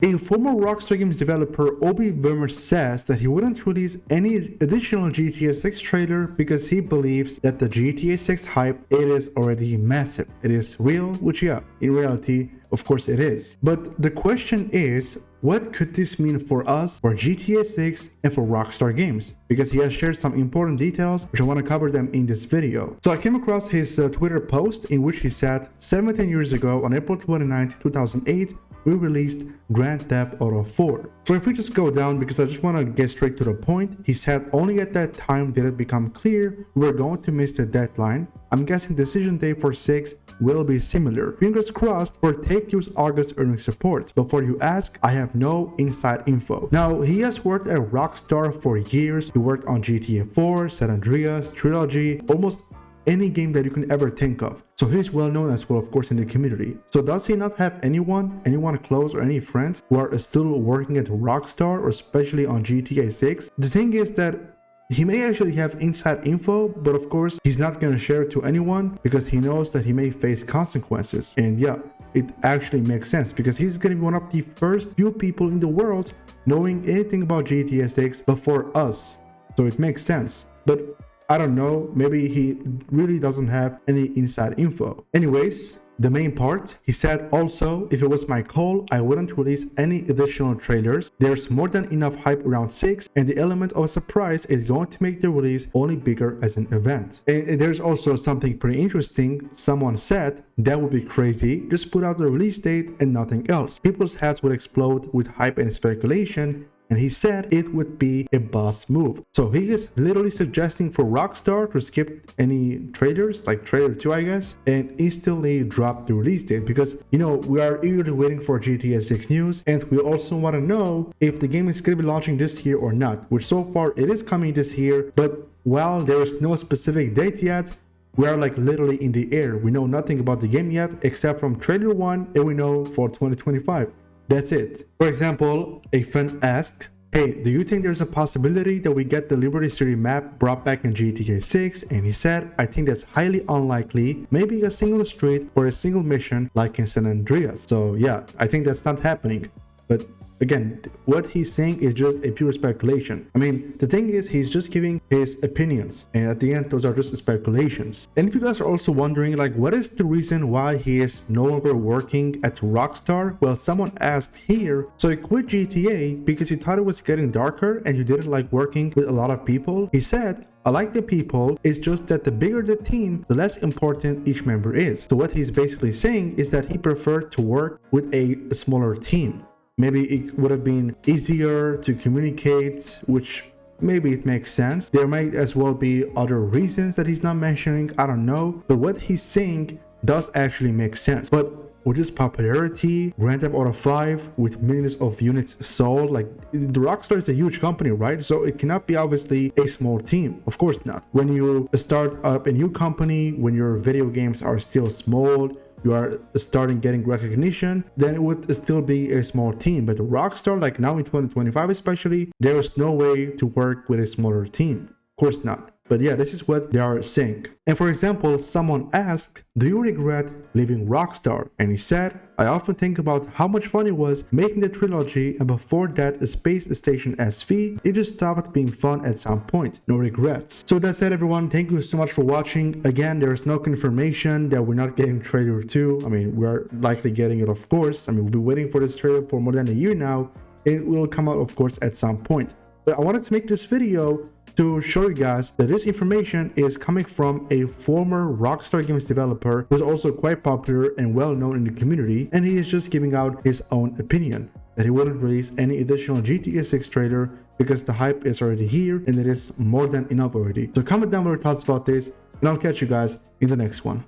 A former Rockstar Games developer, Obi Wermer, says that he wouldn't release any additional GTA 6 trailer because he believes that the GTA 6 hype, it is already massive. It is real, which yeah, in reality, of course it is. But the question is, what could this mean for us, for GTA 6 and for Rockstar Games? Because he has shared some important details, which I want to cover them in this video. So I came across his Twitter post in which he said, 17 years ago on April 29, 2008, we released Grand Theft Auto 4. So if we just go down, because I just want to get straight to the point, he said only at that time did it become clear we were going to miss the deadline. I'm guessing decision day for 6 will be similar. Fingers crossed for Take-Two's August earnings report. Before you ask, I have no inside info. Now, he has worked at Rockstar for years. He worked on GTA 4, San Andreas, Trilogy, almost any game that you can ever think of. So he's well known as well, of course, in the community. So does he not have anyone close or any friends who are still working at Rockstar or especially on GTA 6? The thing is that he may actually have inside info, but of course he's not going to share it to anyone because he knows that he may face consequences. And yeah, it actually makes sense because he's going to be one of the first few people in the world knowing anything about GTA 6 before us. So it makes sense. But I don't know, maybe he really doesn't have any inside info. Anyways, the main part, he said also, if it was my call, I wouldn't release any additional trailers. There's more than enough hype around 6, and the element of a surprise is going to make the release only bigger as an event. And there's also something pretty interesting. Someone said, that would be crazy, just put out the release date and nothing else. People's heads would explode with hype and speculation. And he said it would be a boss move. So he is literally suggesting for Rockstar to skip any trailers, like trailer 2 I guess, and instantly drop the release date because, you know, we are eagerly waiting for GTA 6 news, and we also want to know if the game is going to be launching this year or not, which so far it is coming this year, but while there is no specific date yet, we are like literally in the air. We know nothing about the game yet except from trailer 1, and we know for 2025. That's it. For example, a friend asked, hey, do you think there's a possibility that we get the Liberty City map brought back in GTA 6? And he said, I think that's highly unlikely. Maybe a single street or a single mission like in San Andreas. So yeah, I think that's not happening. But again, what he's saying is just a pure speculation. I mean, the thing is, he's just giving his opinions, and at the end, those are just speculations. And if you guys are also wondering, like, what is the reason why he is no longer working at Rockstar? Well, someone asked here, so you quit GTA because you thought it was getting darker and you didn't like working with a lot of people? He said, I like the people, it's just that the bigger the team, the less important each member is. So what he's basically saying is that he preferred to work with a smaller team. Maybe it would have been easier to communicate, which maybe it makes sense. There might as well be other reasons that he's not mentioning, I don't know. But what he's saying does actually make sense. But with his popularity, Grand Theft Auto 5 with millions of units sold, like the Rockstar is a huge company, right? So it cannot be obviously a small team. Of course not. When you start up a new company, when your video games are still small, you are starting getting recognition, then it would still be a small team. But Rockstar, like now in 2025 especially, there is no way to work with a smaller team. Of course not. But yeah, this is what they are saying. And for example, someone asked, do you regret leaving Rockstar? And he said, I often think about how much fun it was making the trilogy, and before that, a Space Station SV. It just stopped being fun at some point. No regrets. So that's it, everyone. Thank you so much for watching. Again, there's no confirmation that we're not getting trailer 2. I mean, we're likely getting it, of course. I mean, we've been waiting for this trailer for more than a year now. It will come out, of course, at some point. But I wanted to make this video to show you guys that this information is coming from a former Rockstar Games developer who's also quite popular and well known in the community, and he is just giving out his own opinion that he wouldn't release any additional GTA 6 trailer because the hype is already here and it is more than enough already. So comment down your thoughts about this, and I'll catch you guys in the next one.